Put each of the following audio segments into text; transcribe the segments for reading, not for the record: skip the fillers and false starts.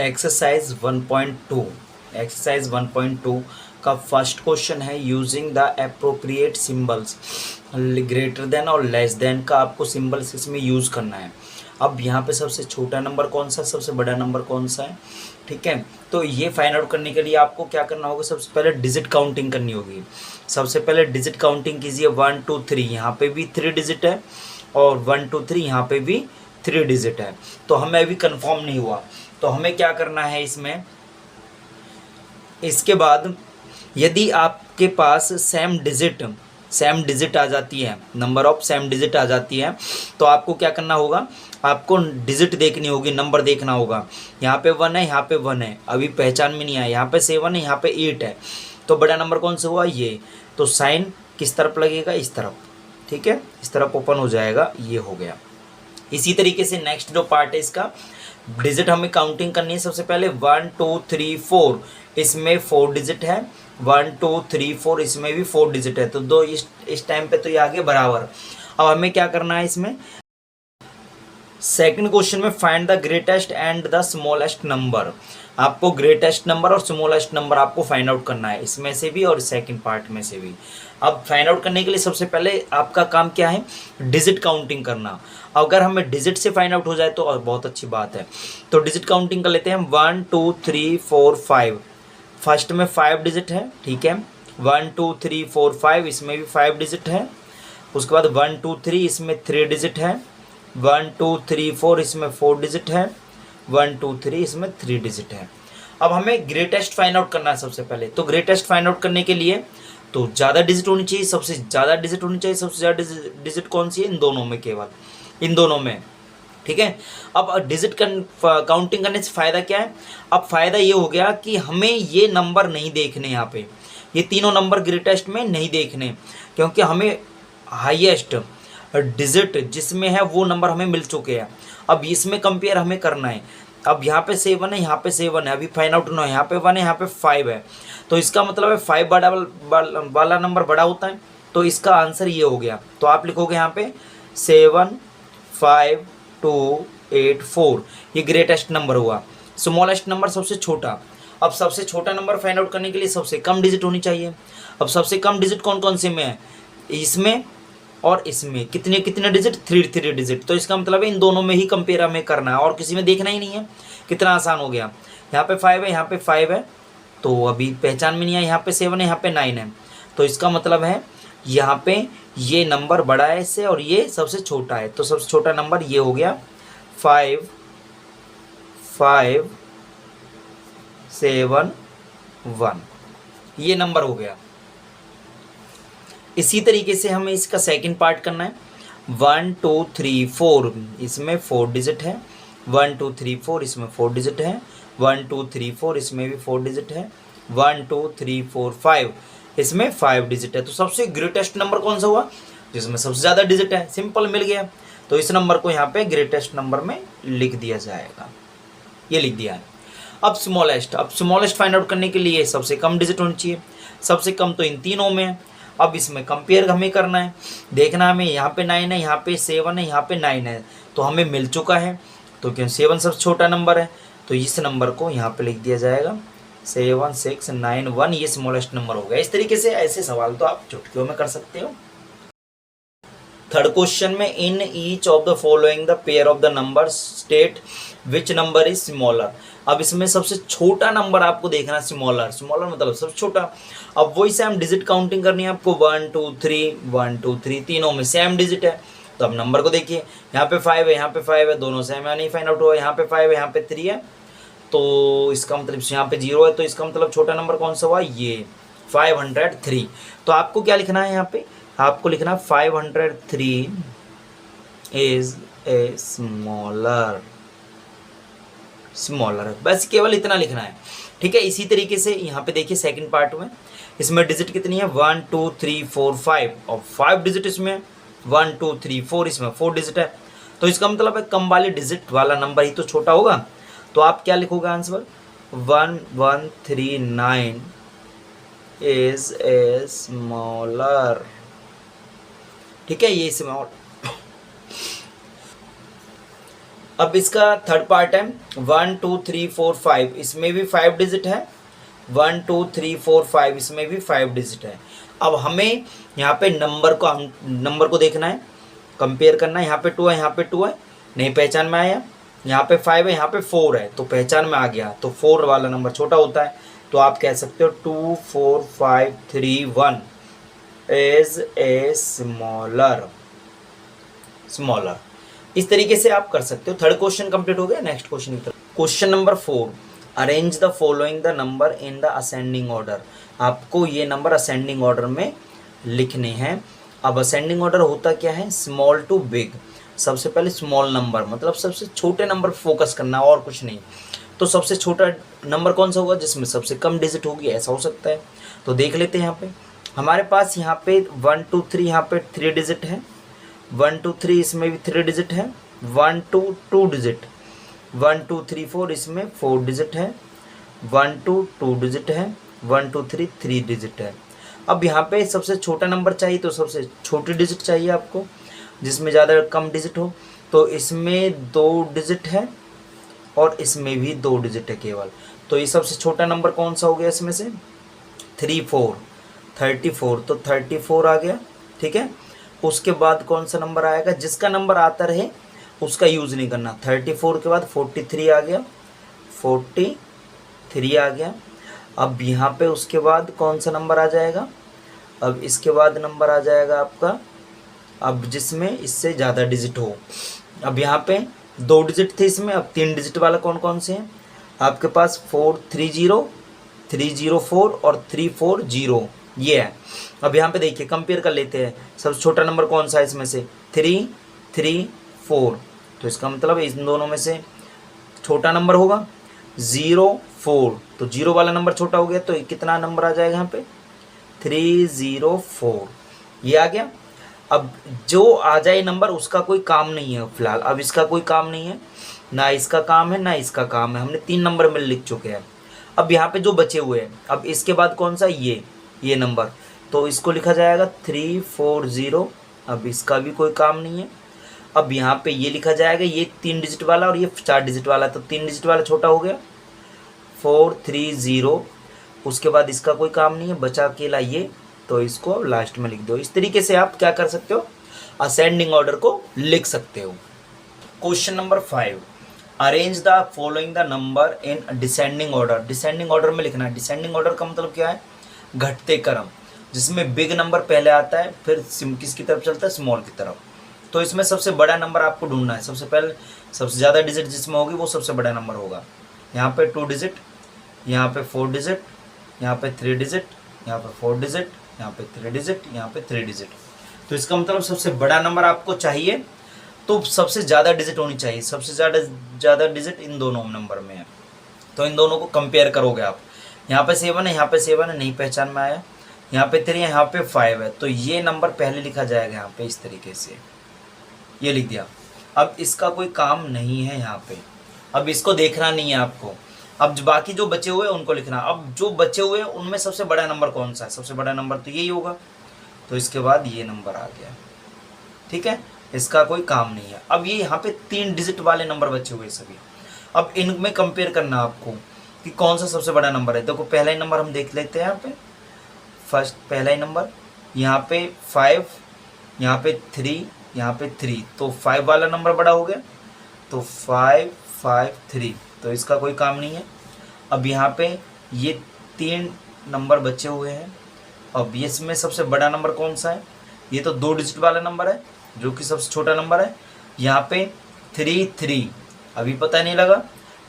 Exercise 1.2 exercise 1.2 का first question है using the appropriate symbols. Greater than और less than का आपको सिंबल्स इसमें यूज़ करना है। अब यहाँ पे सबसे छोटा नंबर कौन सा है, सबसे बड़ा नंबर कौन सा है, ठीक है। तो ये फाइंड आउट करने के लिए आपको क्या करना होगा, सबसे पहले डिजिट काउंटिंग करनी होगी। सबसे पहले डिजिट काउंटिंग कीजिए 1 2 3, यहाँ पे भी 3 डिजिट है और 1 2 3 यहाँ पे भी 3 डिजिट है। तो हमें अभी कंफर्म नहीं हुआ, तो हमें क्या करना है इसमें। इसके बाद यदि आपके पास सेम डिजिट आ जाती है, नंबर ऑफ सेम डिजिट आ जाती है, तो आपको क्या करना होगा, आपको डिजिट देखनी होगी, नंबर देखना होगा। यहाँ पे 1 है, यहाँ पे 1 है, अभी पहचान में नहीं आया। यहाँ पे 7 है, यहाँ पे 8 है, तो बड़ा नंबर कौन सा हुआ, ये। तो साइन किस तरफ लगेगा, इस तरफ, ठीक है, इस तरफ ओपन हो जाएगा, ये हो गया। इसी तरीके से नेक्स्ट जो पार्ट है इसका, डिजिट हमें काउंटिंग करनी है। सबसे पहले 1 2 3 4, इसमें 4 डिजिट है, 1 2 3 4 इसमें भी 4 डिजिट है, तो दो इस टाइम पे तो ये आगे बराबर। अब हमें क्या करना है इसमें, सेकंड क्वेश्चन में find the greatest and the smallest number. आपको ग्रेटेस्ट नंबर और स्मॉलेस्ट नंबर आपको फाइंड आउट करना है, इसमें से भी और सेकंड पार्ट में से भी। अब फाइंड आउट करने के लिए सबसे पहले आपका काम क्या है, डिजिट काउंटिंग करना। अगर हमें डिजिट से फाइंड आउट हो जाए तो और बहुत अच्छी बात है। तो डिजिट काउंटिंग कर लेते हैं, 1 2 3 4 5। फर्स्ट में 5 डिजिट है, ठीक है, 1 2 3 4 5, इसमें भी 5 डिजिट है। उसके बाद 1 2 3, इसमें 3 डिजिट है, 1 2 3 4, इसमें 4 डिजिट है, 1 2 3, इसमें 3 डिजिट है। अब हमें ग्रेटेस्ट फाइंड आउट करना है सबसे पहले। तो ग्रेटेस्ट फाइंड आउट करने के लिए तो ज़्यादा डिजिट होनी चाहिए, सबसे ज़्यादा डिजिट होनी चाहिए। सबसे ज़्यादा डिजिट कौन सी है, इन दोनों में, केवल इन दोनों में, ठीक है। अब डिजिट काउंटिंग करने से फ़ायदा क्या है, अब फ़ायदा ये हो गया कि हमें ये नंबर नहीं देखने, यहाँ पे ये तीनों नंबर ग्रेटेस्ट में नहीं देखने, क्योंकि हमें हाईएस्ट डिजिट जिसमें है वो नंबर हमें मिल चुके हैं। अब इसमें कंपेयर हमें करना है। अब यहाँ पे 7 है, यहाँ पे 7 है, अभी फाइंड आउट ना, यहाँ पे 1 है, यहाँ पे 5 है, तो इसका मतलब है 5 वाला नंबर बड़ा होता है। तो इसका आंसर ये हो गया। तो आप लिखोगे यहाँ पे 7 5 2 8 4, ये ग्रेटेस्ट नंबर हुआ। स्मॉलेस्ट नंबर सबसे छोटा। अब सबसे छोटा नंबर फाइंड आउट करने के लिए सबसे कम डिजिट होनी चाहिए। अब सबसे कम डिजिट कौन कौन से में है, इसमें और इसमें। कितने कितने डिजिट, 3 डिजिट। तो इसका मतलब है इन दोनों में ही कंपेयर हमें करना है और किसी में देखना ही नहीं है। कितना आसान हो गया। यहाँ पे 5 है, यहाँ पे 5 है, तो अभी पहचान में नहीं आया। यहाँ पे 7 है, यहाँ पे 9 है, तो इसका मतलब है यहाँ पे ये नंबर बड़ा है इससे और ये सबसे छोटा है। तो सबसे छोटा नंबर ये हो गया 5 5 7 1, ये नंबर हो गया। इसी तरीके से हमें इसका सेकंड पार्ट करना है। 1 2 3 4, इसमें 4 डिजिट है, 1 2 3 4, इसमें 4 डिजिट है, 1 2 3 4, इसमें भी 4 डिजिट है, 1 2 3 4 5, इसमें 5 डिजिट है। तो सबसे ग्रेटेस्ट नंबर कौन सा हुआ, जिसमें सबसे ज़्यादा डिजिट है, सिंपल मिल गया। तो इस नंबर को यहाँ पे ग्रेटेस्ट नंबर में लिख दिया जाएगा, ये लिख दिया है। अब स्मॉलेस्ट फाइंड आउट करने के लिए सबसे कम डिजिट होनी चाहिए। सबसे कम तो इन तीनों में है। अब इसमें कंपेयर हमें करना है, देखना हमें, यहाँ पे 9 है, यहाँ पे 7 है, यहाँ पे 9 है, तो हमें मिल चुका है। तो क्यों 7 सबसे छोटा नंबर है, तो इस नंबर को यहाँ पे लिख दिया जाएगा 7 6 9 1, ये स्मॉलेस्ट नंबर हो गया। इस तरीके से ऐसे सवाल तो आप चुटकियों में कर सकते हो। थर्ड क्वेश्चन में, in each of the following the pair of the number state which number is smaller. अब इसमें सबसे छोटा नंबर आपको देखना, स्मॉलर मतलब सबसे छोटा। अब वही सेम डिजिट काउंटिंग करनी है आपको, 1 2 3 1 2 3, तीनों में सेम डिजिट है। तो अब नंबर को देखिए, यहाँ पे 5 है, यहाँ पे 5 है, दोनों सेम है, नहीं फाइंड आउट हुआ। यहाँ पे 5 है, यहाँ पे 3 है, तो इसका मतलब यहाँ पे 0 है, तो इसका मतलब छोटा नंबर कौन सा हुआ, ये 503। तो आपको क्या लिखना है, यहाँ पे आपको लिखना 503 इज ए स्मॉलर, बस केवल इतना लिखना है, ठीक है। इसी तरीके से यहाँ पे देखिए सेकंड पार्ट में, इसमें डिजिट कितनी है, 1 2 3 4 5, और 5 डिजिट इसमें, 1 2 3 4, इसमें 4 डिजिट है। तो इसका मतलब है कम वाले डिजिट वाला नंबर ही तो छोटा होगा। तो आप क्या लिखोगे आंसर, 1139 इज ए स्मॉलर, ठीक है, ये स्मॉल। अब इसका थर्ड पार्ट है 1 2 3 4 5, इसमें भी 5 डिजिट है। 1 2 3 4 5, इसमें भी 5 डिजिट है। अब हमें यहाँ पे नंबर को देखना है, कंपेयर करना है। यहाँ पे 2 है, यहाँ पे 2 है, नहीं पहचान में आया। यहाँ पे 5 है, यहाँ पे 4 है, तो पहचान में आ गया। तो 4 वाला नंबर छोटा होता है, तो आप कह सकते हो 2 4 5 3 1 इज ए स्मॉलर। इस तरीके से आप कर सकते हो। थर्ड क्वेश्चन कंप्लीट हो गया। नेक्स्ट क्वेश्चन की तरफ। Question number 4, arrange the following the number in the ascending order. आपको ये नंबर असेंडिंग ऑर्डर में लिखने हैं। अब असेंडिंग ऑर्डर होता क्या है, स्मॉल टू बिग। सबसे पहले स्मॉल नंबर, मतलब सबसे छोटे नंबर फोकस करना और कुछ नहीं। तो सबसे छोटा नंबर कौन सा होगा, जिसमें सबसे कम डिजिट होगी, ऐसा हो सकता है। तो देख लेते हैं। यहाँ पे हमारे पास यहाँ पे 1 2 3, यहाँ पे 3 डिजिट है। 1 2 3, इसमें भी 3 डिजिट है। 1 2 2 डिजिट, 1 2 3 4, इसमें 4 डिजिट है। 1 2 2 डिजिट है। 1 2 3 3 डिजिट है। अब यहाँ पे सबसे छोटा नंबर चाहिए, तो सबसे छोटी डिजिट चाहिए आपको, जिसमें ज़्यादा कम डिजिट हो। तो इसमें 2 डिजिट है और इसमें भी 2 डिजिट है केवल। तो ये सबसे छोटा नंबर कौन सा हो गया इसमें से, 3 4 34, तो 34 आ गया। ठीक है। उसके बाद कौन सा नंबर आएगा, जिसका नंबर आता रहे उसका यूज़ नहीं करना। 34 के बाद 43 आ गया, 43 आ गया। अब यहाँ पे उसके बाद कौन सा नंबर आ जाएगा, अब इसके बाद नंबर आ जाएगा आपका, अब जिसमें इससे ज़्यादा डिजिट हो। अब यहाँ पे 2 डिजिट थे इसमें, अब 3 डिजिट वाला कौन कौन से हैं आपके पास, 430, 304 और 340, ये है। अब यहाँ पे देखिए कंपेयर कर लेते हैं, सबसे छोटा नंबर कौन सा है इसमें से, 334। तो इसका मतलब इन दोनों में से छोटा नंबर होगा 04, तो 0 वाला नंबर छोटा हो गया। तो कितना नंबर आ जाएगा यहाँ पे, 304, ये आ गया। अब जो आ जाए नंबर उसका कोई काम नहीं है फिलहाल। अब इसका कोई काम नहीं है, ना इसका काम है ना इसका काम है। हमने 3 नंबर में लिख चुके हैं। अब यहाँ पे जो बचे हुए हैं, अब इसके बाद कौन सा, ये नंबर, तो इसको लिखा जाएगा 340। अब इसका भी कोई काम नहीं है। अब यहाँ पे ये लिखा जाएगा, ये 3 डिजिट वाला और ये 4 डिजिट वाला, तो 3 डिजिट वाला छोटा हो गया 430। उसके बाद इसका कोई काम नहीं है, बचा अकेला ये, तो इसको लास्ट में लिख दो। इस तरीके से आप क्या कर सकते हो, असेंडिंग ऑर्डर को लिख सकते हो। Question number 5, arrange the following the number in descending order. Descending order में लिखना है। डिसेंडिंग ऑर्डर का मतलब क्या है, घटते क्रम, जिसमें बिग नंबर पहले आता है, फिर किसकी तरफ चलता है, स्मॉल की तरफ। तो इसमें सबसे बड़ा नंबर आपको ढूंढना है। सबसे पहले सबसे ज़्यादा डिजिट जिसमें होगी वो सबसे बड़ा नंबर होगा। यहाँ पे 2 डिजिट, यहाँ पे 4 डिजिट, यहाँ पे 3 डिजिट, यहाँ पे 4 डिजिट, यहाँ पे 3 डिजिट, यहाँ पे 3 डिजिट। तो इसका मतलब सबसे बड़ा नंबर आपको चाहिए, तो सबसे ज़्यादा डिजिट होनी चाहिए। सबसे ज़्यादा डिजिट इन दोनों नंबर में है, तो इन दोनों को कंपेयर करोगे आप। यहाँ पे 7 है, यहाँ पे 7 है, नहीं पहचान में आया। यहाँ पे 3 है, यहाँ पे 5 है, तो ये नंबर पहले लिखा जाएगा यहाँ पे इस तरीके से, ये लिख दिया। अब इसका कोई काम नहीं है यहाँ पे, अब इसको देखना नहीं है आपको। अब बाकी जो बचे हुए हैं उनको लिखना। अब जो बचे हुए हैं उनमें सबसे बड़ा नंबर कौन सा है, सबसे बड़ा नंबर तो यही होगा। तो इसके बाद ये नंबर आ गया। ठीक है, इसका कोई काम नहीं है। अब ये यहाँ पे 3 डिजिट वाले नंबर बचे हुए सभी। अब इनमें कंपेयर करना आपको कि कौन सा सबसे बड़ा नंबर है। देखो पहला ही नंबर हम देख लेते हैं। यहाँ पे फर्स्ट पहला ही नंबर, यहाँ पे 5, यहाँ पे 3, यहाँ पे 3, तो 5 वाला नंबर बड़ा हो गया, तो 5 5 3, तो इसका कोई काम नहीं है। अब यहाँ पे ये 3 नंबर बचे हुए हैं। अब इसमें सबसे बड़ा नंबर कौन सा है, ये तो 2 डिजिट वाला नंबर है जो कि सबसे छोटा नंबर है। यहाँ पे 3 3, अभी पता नहीं लगा।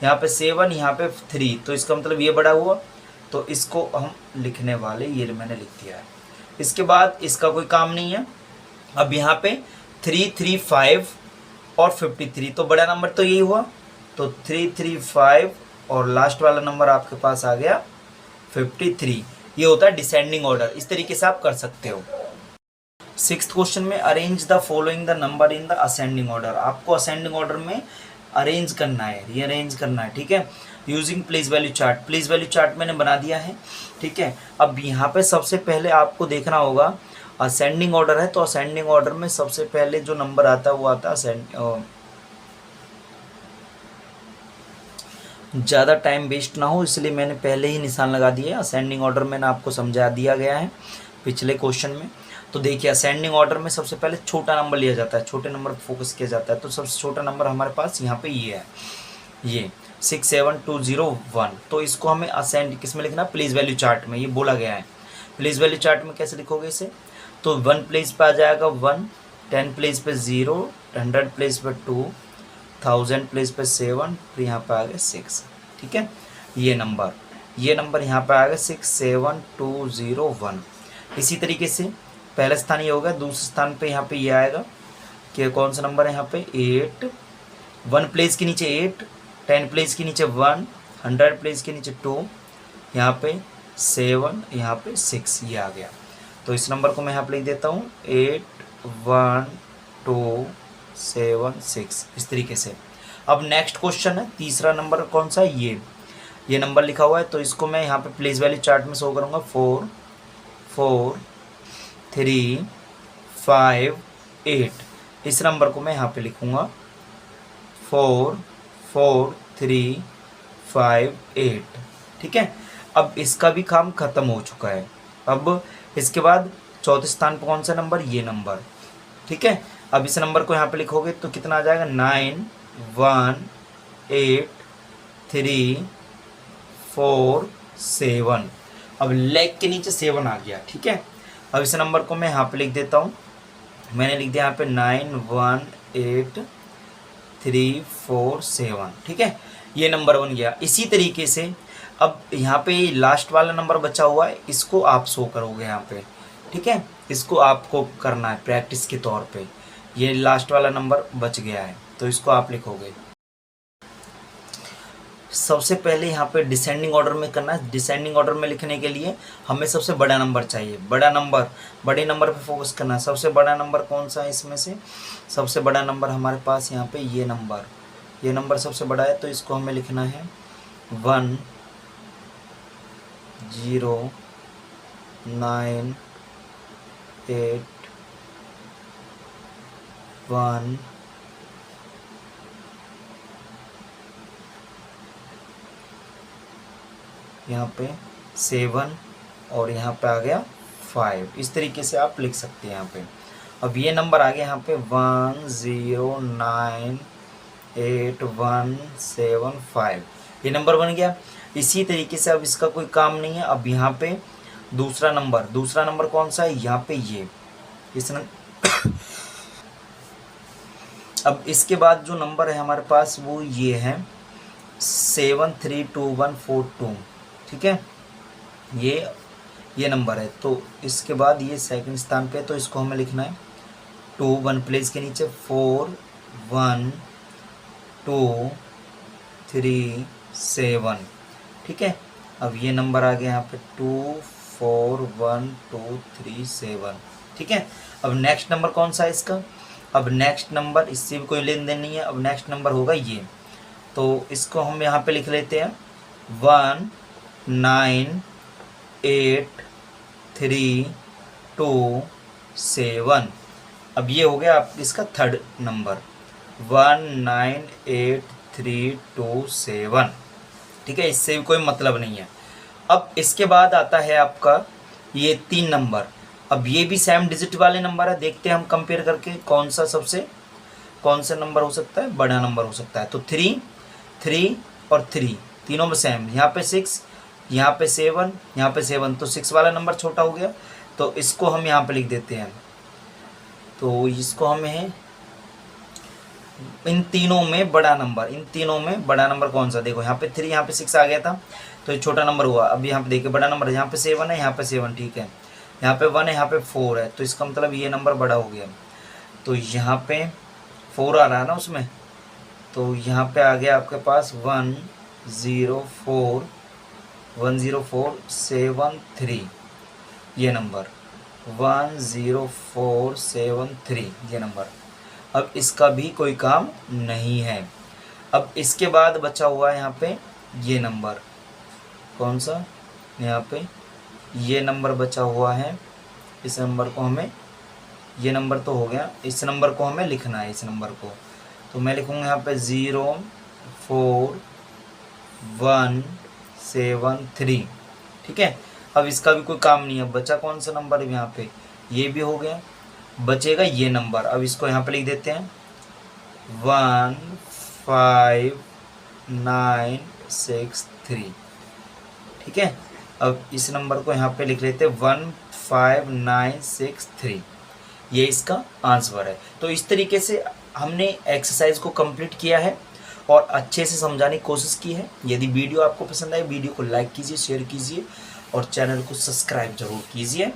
यहाँ पे 7, यहाँ पे 3, तो इसका मतलब ये बड़ा हुआ, तो इसको हम लिखने वाले, ये मैंने लिख दिया है। इसके बाद इसका कोई काम नहीं है। अब यहाँ पे 335 और 53, तो बड़ा नंबर तो यही हुआ, तो 335 और लास्ट वाला नंबर आपके पास आ गया 53। ये होता है डिसेंडिंग ऑर्डर। इस तरीके से आप कर सकते हो। 6th क्वेश्चन में arrange the following the number in the ascending order. आपको असेंडिंग ऑर्डर में अरेंज करना है, रीअरेंज करना है। ठीक है, using place value chart. Place value chart मैंने बना दिया है। ठीक है, अब यहाँ पे सबसे पहले आपको देखना होगा, असेंडिंग ऑर्डर है तो असेंडिंग ऑर्डर में सबसे पहले जो नंबर आता है वो आता है ज़्यादा टाइम वेस्ट ना हो इसलिए मैंने पहले ही निशान लगा दिया। असेंडिंग ऑर्डर मैंने आपको समझा दिया गया है पिछले क्वेश्चन में। तो देखिए असेंडिंग ऑर्डर में सबसे पहले छोटा नंबर लिया जाता है, छोटे नंबर फोकस किया जाता है। तो सबसे छोटा नंबर हमारे पास यहाँ पे ये है, ये 67201। तो इसको हमें असेंड किस में लिखना है, प्लेस वैल्यू चार्ट में। ये बोला गया है प्लेस वैल्यू चार्ट में कैसे लिखोगे इसे, तो 1 प्लेस पे आ जाएगा 1, 10 प्लेस पे 0, 100 प्लेस पे 2, 1000 प्लेस पे 7, फिर यहाँ पे आ गया 6। ठीक है, ये नंबर यहाँ पे आ गया 67201। इसी तरीके से पहला स्थान ये होगा, दूसरे स्थान पे यहाँ पे ये आएगा कि कौन सा नंबर है यहाँ पे 8, 1 प्लेस के नीचे 8, 10 प्लेस के नीचे 1, 100 प्लेस के नीचे 2, यहाँ पे 7, यहाँ पे 6, ये आ गया। तो इस नंबर को मैं यहाँ पे लिख देता हूँ 81276, इस तरीके से। अब नेक्स्ट क्वेश्चन है, तीसरा नंबर कौन सा है, ये नंबर लिखा हुआ है। तो इसको मैं यहाँ पे प्लेस वैल्यू चार्ट में शो करूँगा 4 4 3 5 8। इस नंबर को मैं यहाँ पे लिखूँगा 4 4 3 5 8। ठीक है, अब इसका भी काम खत्म हो चुका है। अब इसके बाद चौथे स्थान पर कौन सा नंबर, ये नंबर। ठीक है, अब इस नंबर को यहाँ पे लिखोगे तो कितना आ जाएगा 918347। अब लेग के नीचे 7 आ गया। ठीक है, अब इस नंबर को मैं यहाँ पे लिख देता हूँ, मैंने लिख दिया यहाँ पे 918347। ठीक है, ये नंबर बन गया। इसी तरीके से अब यहाँ पे लास्ट वाला नंबर बचा हुआ है, इसको आप शो करोगे यहाँ पे। ठीक है, इसको आपको करना है प्रैक्टिस के तौर पे। ये लास्ट वाला नंबर बच गया है तो इसको आप लिखोगे। सबसे पहले यहाँ पे डिसेंडिंग ऑर्डर में करना है। डिसेंडिंग ऑर्डर में लिखने के लिए हमें सबसे बड़ा नंबर चाहिए। बड़े नंबर पे फोकस करना है। सबसे बड़ा नंबर कौन सा है इसमें से, सबसे बड़ा नंबर हमारे पास यहाँ पे ये नंबर सबसे बड़ा है। तो इसको हमें लिखना है 1 0 9 8 1 यहाँ पे 7 और यहाँ पे आ गया 5। इस तरीके से आप लिख सकते हैं यहाँ पे। अब ये नंबर आ गया यहाँ पे 109817 ये नंबर बन गया। इसी तरीके से अब इसका कोई काम नहीं है। अब यहाँ पे दूसरा नंबर कौन सा है, यहाँ पे ये अब इसके बाद जो नंबर है हमारे पास वो ये है 732142। ठीक है, ये नंबर है। तो इसके बाद ये सेकंड स्थान पे, तो इसको हमें लिखना है 2 1 प्लेस के नीचे 4 1 2 3 7। ठीक है, अब ये नंबर आ गया यहाँ पे 2 4 1 2 3 7। ठीक है, अब नेक्स्ट नंबर कौन सा है इसका, अब नेक्स्ट नंबर इससे भी कोई लेन देन नहीं है। अब नेक्स्ट नंबर होगा ये, तो इसको हम यहाँ पे लिख लेते हैं 1988327। अब ये हो गया आप इसका थर्ड नंबर 1988327। ठीक है, इससे भी कोई मतलब नहीं है। अब इसके बाद आता है आपका ये 3 नंबर। अब ये भी सेम डिजिट वाले नंबर है। देखते हैं हम कंपेयर करके कौन सा नंबर हो सकता है, बड़ा नंबर हो सकता है। तो 3 3 और 3 तीनों में सेम, यहाँ पे 6, यहाँ पे 7, यहाँ पे 7, तो 6 वाला नंबर छोटा हो गया। तो इसको हम यहाँ पे लिख देते हैं। तो इसको हमें इन तीनों में बड़ा नंबर कौन सा, देखो यहाँ पे 3 यहाँ पे 6 आ गया था तो ये छोटा नंबर हुआ। अब यहाँ पे देखिए बड़ा नंबर यहाँ पे 7 है, यहाँ पे 7। ठीक है, यहाँ पे 1 है, यहाँ पे 4 है, तो इसका मतलब ये नंबर बड़ा हो गया। तो यहाँ पे 4 आ रहा है ना उसमें, तो यहाँ पे आ गया आपके पास 10473 ये नंबर 10473 ये नंबर। अब इसका भी कोई काम नहीं है। अब इसके बाद बचा हुआ है यहाँ पे ये नंबर, कौन सा, यहाँ पे ये नंबर बचा हुआ है। इस नंबर को हमें, ये नंबर तो हो गया, इस नंबर को हमें लिखना है। इस नंबर को तो मैं लिखूँगा यहाँ पे 0 4 173। ठीक है, अब इसका भी कोई काम नहीं है। बचा कौन सा नंबर यहाँ पे, ये भी हो गया, बचेगा ये नंबर। अब इसको यहाँ पे लिख देते हैं 15963। ठीक है, अब इस नंबर को यहाँ पे लिख लेते हैं 15963। ये इसका आंसर है। तो इस तरीके से हमने एक्सरसाइज को कंप्लीट किया है और अच्छे से समझाने की कोशिश की है। यदि वीडियो आपको पसंद आए, वीडियो को लाइक कीजिए, शेयर कीजिए और चैनल को सब्सक्राइब जरूर कीजिए।